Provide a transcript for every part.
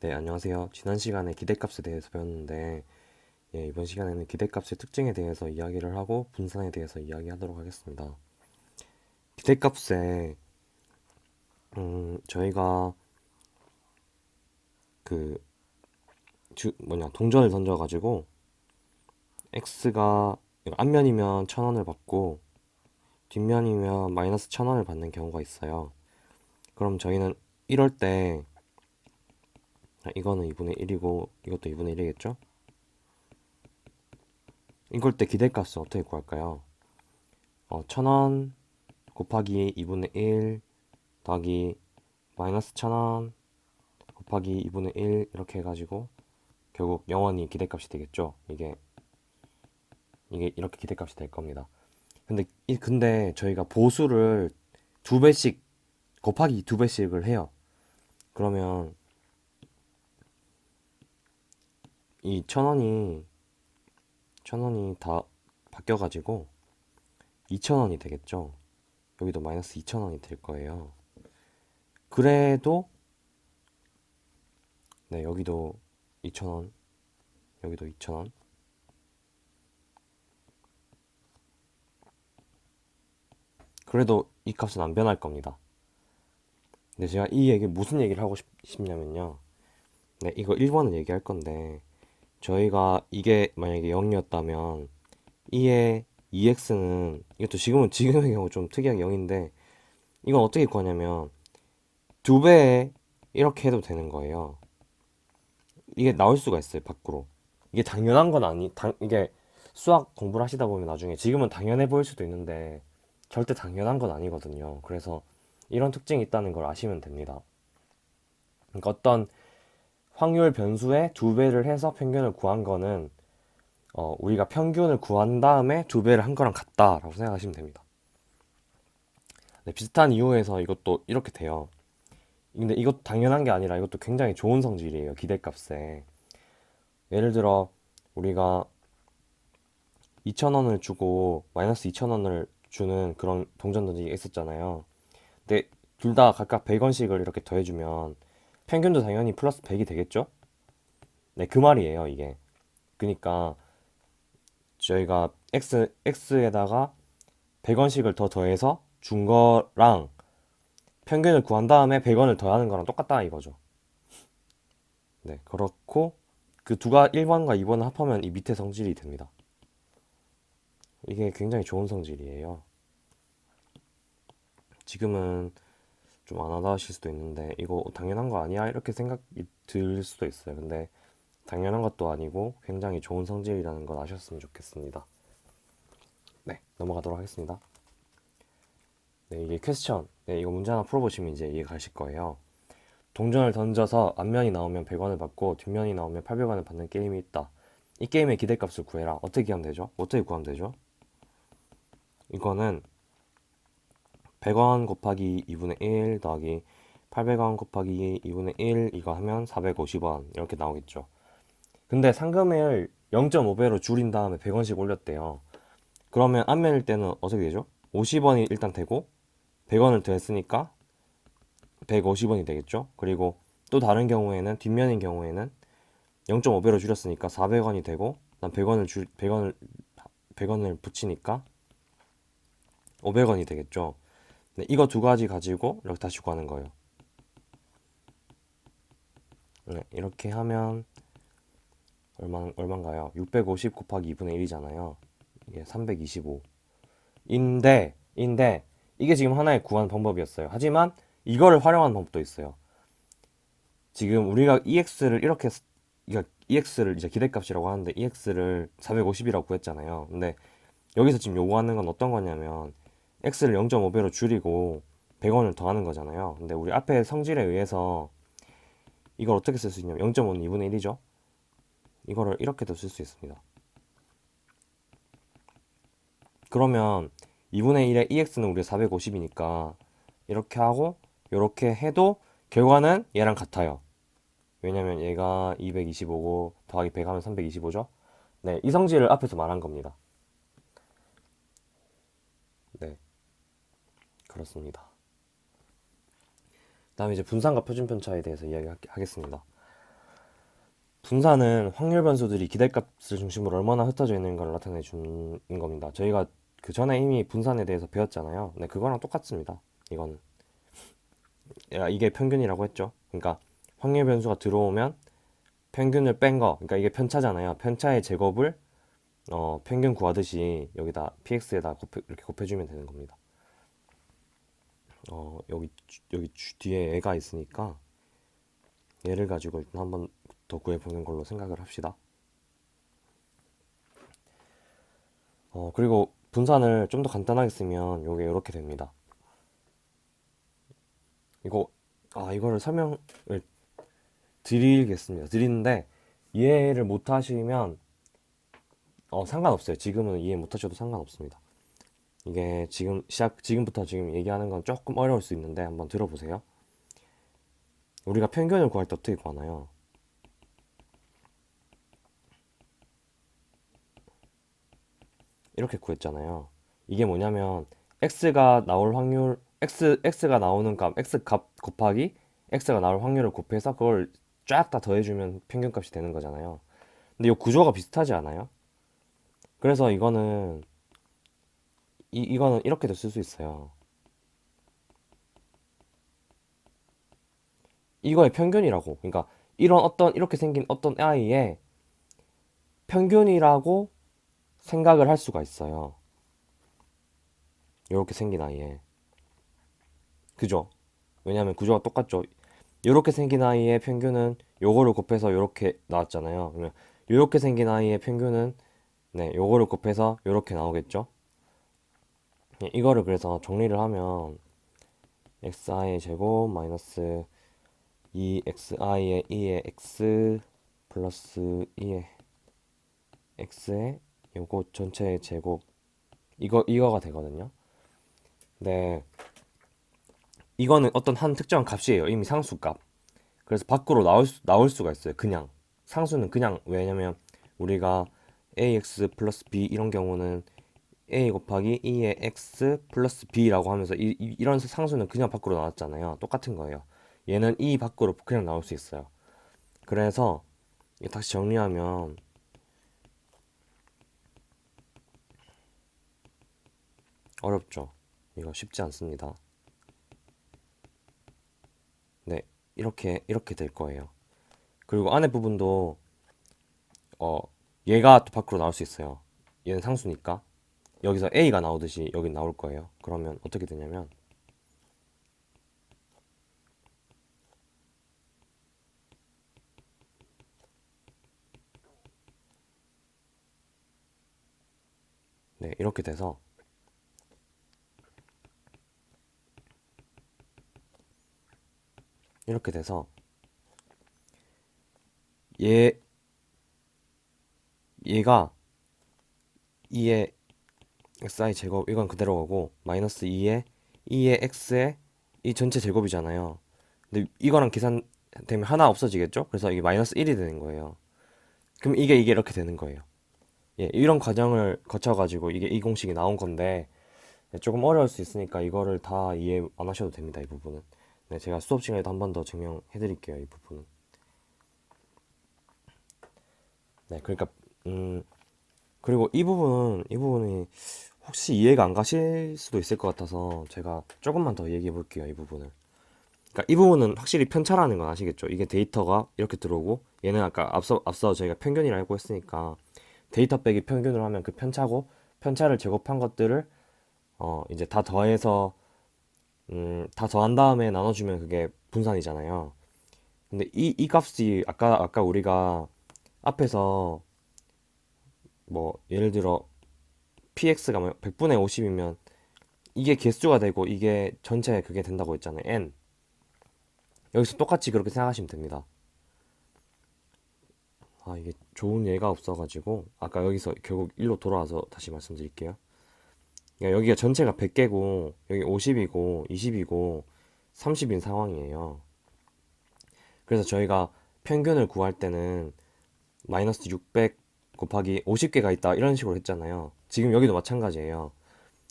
네, 안녕하세요. 지난 시간에 기대값에 대해서 배웠는데, 이번 시간에는 기대값의 특징에 대해서 이야기를 하고 분산에 대해서 이야기하도록 하겠습니다. 기대값에 저희가 그 동전을 던져가지고 x가 앞면이면 1,000원을 받고 뒷면이면 마이너스 1,000원을 받는 경우가 있어요. 그럼 저희는 이럴 때 이거는 2분의 1이고 이것도 2분의 1이겠죠? 이걸 때 기대값을 어떻게 구할까요? 1,000원 곱하기 2분의 1 더하기 마이너스 1,000원 곱하기 2분의 1 이렇게 해가지고 결국 영원히 기대값이 되겠죠. 이게 이렇게 기대값이 될 겁니다. 근데 저희가 보수를 두 배씩 곱하기 두 배씩을 해요. 그러면 이 1,000원이 다 바뀌어가지고 2,000원이 되겠죠. 여기도 마이너스 2,000원이 될 거예요. 그래도 네, 여기도 2,000원, 여기도 2,000원. 그래도 이 값은 안 변할 겁니다. 근데 제가 이 얘기 무슨 얘기를 하고 싶냐면요. 네, 이거 1번을 얘기할 건데 저희가 이게 만약에 0이었다면 이의 2x는 이것도 지금의 경우 좀 특이하게 0인데 이건 어떻게 구하냐면 두 배에 이렇게 해도 되는 거예요. 이게 나올 수가 있어요, 밖으로. 이게 당연한 건 이게 수학 공부를 하시다 보면 나중에 지금은 당연해 보일 수도 있는데 절대 당연한 건 아니거든요. 그래서 이런 특징이 있다는 걸 아시면 됩니다. 그러니까 어떤 확률 변수의 두 배를 해서 평균을 구한 거는 우리가 평균을 구한 다음에 두 배를 한 거랑 같다라고 생각하시면 됩니다. 네, 비슷한 이유에서 이것도 이렇게 돼요. 근데 이것도 당연한 게 아니라 이것도 굉장히 좋은 성질이에요. 기대값에. 예를 들어 우리가 2,000원을 주고 마이너스 2,000원을 주는 그런 동전 던지기가 있었잖아요. 근데 둘 다 각각 100원씩을 이렇게 더해주면 평균도 당연히 플러스 100이 되겠죠? 네, 그 말이에요, 이게. 그러니까 저희가 x에다가 100원씩을 더 더해서 준 거랑 평균을 구한 다음에 100원을 더하는 거랑 똑같다 이거죠. 네, 그렇고 그 두가 1번과 2번을 합하면 이 밑에 성질이 됩니다. 이게 굉장히 좋은 성질이에요. 지금은 좀 안 와닿으실 수도 있는데 이거 당연한 거 아니야? 이렇게 생각이 들 수도 있어요. 근데 당연한 것도 아니고 굉장히 좋은 성질이라는 걸 아셨으면 좋겠습니다. 네, 넘어가도록 하겠습니다. 네, 이게 퀘스천. 네, 이거 문제 하나 풀어보시면 이제 이해 가실 거예요. 동전을 던져서 앞면이 나오면 100원을 받고 뒷면이 나오면 800원을 받는 게임이 있다. 이 게임의 기대값을 구해라. 어떻게 하면 되죠? 어떻게 구하면 되죠? 이거는 100원 곱하기 2분의 1 더하기 800원 곱하기 2분의 1 이거 하면 450원 이렇게 나오겠죠. 근데 상금을 0.5배로 줄인 다음에 100원씩 올렸대요. 그러면 앞면일 때는 어떻게 되죠? 50원이 일단 되고 100원을 더했으니까 150원이 되겠죠. 그리고 또 다른 경우에는 뒷면인 경우에는 0.5배로 줄였으니까 400원이 되고 난 100원을 붙이니까 500원이 되겠죠. 네, 이거 두 가지 가지고 이렇게 다시 구하는 거예요. 네, 이렇게 하면 얼마인가요? 650 곱하기 2분의 1이잖아요. 이게 325. 인데 이게 지금 하나의 구한 방법이었어요. 하지만 이거를 활용한 방법도 있어요. 지금 우리가 EX를 이제 기대값이라고 하는데 EX를 450이라고 구했잖아요. 근데 여기서 지금 요구하는 건 어떤 거냐면 X를 0.5배로 줄이고 100원을 더하는 거잖아요. 근데 우리 앞에 성질에 의해서 이걸 어떻게 쓸 수 있냐면 0.5는 2분의 1이죠. 이거를 이렇게도 쓸 수 있습니다. 그러면 2분의 1의 EX는 우리가 450이니까 이렇게 하고 이렇게 해도 결과는 얘랑 같아요. 왜냐면 얘가 225고 더하기 100 하면 325죠. 네, 이 성질을 앞에서 말한 겁니다. 네, 그렇습니다. 다음에 이제 분산과 표준편 차에 대해서 이야기하겠습니다. 분산은 확률 변수들이 기대값을 중심으로 얼마나 흩어져 있는 걸 나타내 주는 겁니다. 저희가 그 전에 이미 분산에 대해서 배웠잖아요. 네, 그거랑 똑같습니다. 이거는 이게 평균이라고 했죠. 그러니까 확률 변수가 들어오면 평균을 뺀 거, 그러니까 이게 편차잖아요. 편차의 제곱을 평균 구하듯이 여기다 px에다 이렇게 곱해주면 되는 겁니다. 여기 뒤에 애가 있으니까 얘를 가지고 일단 한번 더 구해보는 걸로 생각을 합시다. 그리고 분산을 좀 더 간단하게 쓰면 요게 이렇게 됩니다. 이거를 설명을 드리는데 이해를 못 하시면 상관없어요. 지금은 이해 못 하셔도 상관없습니다. 이게 지금부터 지금 얘기하는 건 조금 어려울 수 있는데 한번 들어보세요. 우리가 평균을 구할 때 어떻게 구하나요? 이렇게 구했잖아요. 이게 뭐냐면 x가 나올 확률 x가 나오는 값 x 값 곱하기 x가 나올 확률을 곱해서 그걸 쫙 다 더해주면 평균값이 되는 거잖아요. 근데 이 구조가 비슷하지 않아요? 그래서 이거는 이렇게도 쓸 수 있어요. 이거의 평균이라고. 그러니까 이렇게 생긴 어떤 아이의 평균이라고 생각을 할 수가 있어요. 이렇게 생긴 아이의. 그죠? 왜냐하면 구조가 똑같죠. 이렇게 생긴 아이의 평균은 요거를 곱해서 이렇게 나왔잖아요. 그러면 이렇게 생긴 아이의 평균은 네, 요거를 곱해서 이렇게 나오겠죠? 이거를 그래서 정리를 하면 xi의 제곱 마이너스 2xi의 2의 x 플러스 2의 x의 요거 전체의 제곱 이거가 되거든요. 네, 이거는 어떤 한 특정한 값이에요. 이미 상수값. 그래서 밖으로 나올 수가 있어요. 그냥 상수는 그냥 왜냐면 우리가 ax 플러스 b 이런 경우는 a 곱하기 2의 x 플러스 b라고 하면서 이런 상수는 그냥 밖으로 나왔잖아요. 똑같은 거예요. 얘는 이 밖으로 그냥 나올 수 있어요. 그래서 다시 정리하면 어렵죠. 이거 쉽지 않습니다. 네, 이렇게 될 거예요. 그리고 안에 부분도 어 얘가 또 밖으로 나올 수 있어요. 얘는 상수니까 여기서 a가 나오듯이 여기 나올 거예요. 그러면 어떻게 되냐면 네, 이렇게 돼서 얘 얘가 2의 xi 제곱 이건 그대로 가고 마이너스 2의 x의 이 전체 제곱이잖아요. 근데 이거랑 계산되면 하나 없어지겠죠? 그래서 이게 마이너스 1이 되는 거예요. 그럼 이게 이렇게 되는 거예요. 예, 이런 과정을 거쳐가지고 이게 이 공식이 나온 건데 조금 어려울 수 있으니까 이거를 다 이해 안 하셔도 됩니다. 이 부분은. 네, 제가 수업 시간에도 한 번 더 증명해 드릴게요. 이 부분은. 네, 그러니까 그리고 이 부분이 혹시 이해가 안 가실 수도 있을 것 같아서 제가 조금만 더 얘기해 볼게요. 이 부분을. 그러니까 이 부분은 확실히 편차라는 건 아시겠죠? 이게 데이터가 이렇게 들어오고 얘는 아까 앞서 저희가 평균이라고 했으니까 데이터 빼기 평균을 하면 그 편차고 편차를 제곱한 것들을 이제 다 더한 다음에 나눠주면 그게 분산이잖아요. 근데 이 값이 아까 우리가 앞에서 뭐 예를 들어 px가 뭐 100분의 50이면 이게 개수가 되고 이게 전체 그게 된다고 했잖아요. n. 여기서 똑같이 그렇게 생각하시면 됩니다. 이게 좋은 예가 없어가지고 아까 여기서 결국 1로 돌아와서 다시 말씀드릴게요. 그러니까 여기가 전체가 100개고 여기 50이고 20이고 30인 상황이에요. 그래서 저희가 평균을 구할 때는 마이너스 600 곱하기 50개가 있다 이런 식으로 했잖아요. 지금 여기도 마찬가지예요.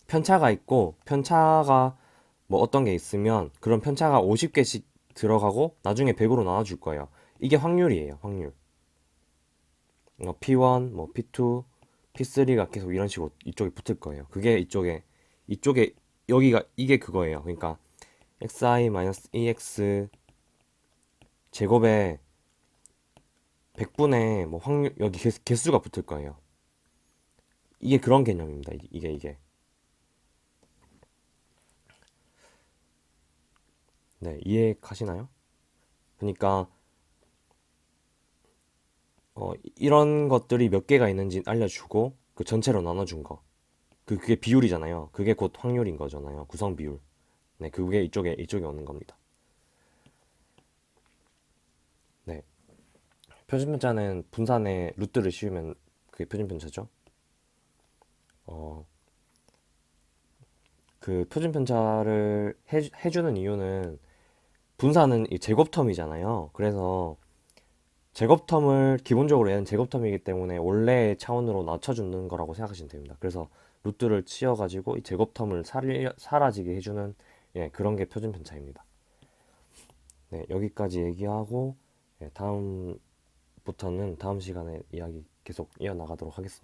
편차가 있고 편차가 뭐 어떤 게 있으면 그런 편차가 50개씩 들어가고 나중에 100으로 나눠줄 거예요. 이게 확률이에요. 확률. P1, 뭐 P2, P3가 계속 이런 식으로 이쪽에 붙을 거예요. 그게 이쪽에 여기가 이게 그거예요. 그러니까 xi-ex 제곱에 100분의 뭐 확률 여기 개수가 붙을 거예요. 이게 그런 개념입니다. 이게. 네, 이해가시나요? 그러니까 이런 것들이 몇 개가 있는지 알려주고 그 전체로 나눠준 거. 그게 비율이잖아요. 그게 곧 확률인 거잖아요. 구성 비율. 네, 그게 이쪽에 오는 겁니다. 네, 표준편차는 분산에 루트를 씌우면 그게 표준편차죠. 어, 그 표준편차를 해주는 이유는 분산은 이 제곱텀이잖아요. 그래서 제곱텀을 기본적으로 얘는 제곱텀이기 때문에 원래의 차원으로 낮춰주는 거라고 생각하시면 됩니다. 그래서 루트를 치어가지고 이 제곱텀을 사라지게 해주는 예, 그런 게 표준편차입니다. 네, 여기까지 얘기하고 예, 다음부터는 다음 시간에 이야기 계속 이어나가도록 하겠습니다.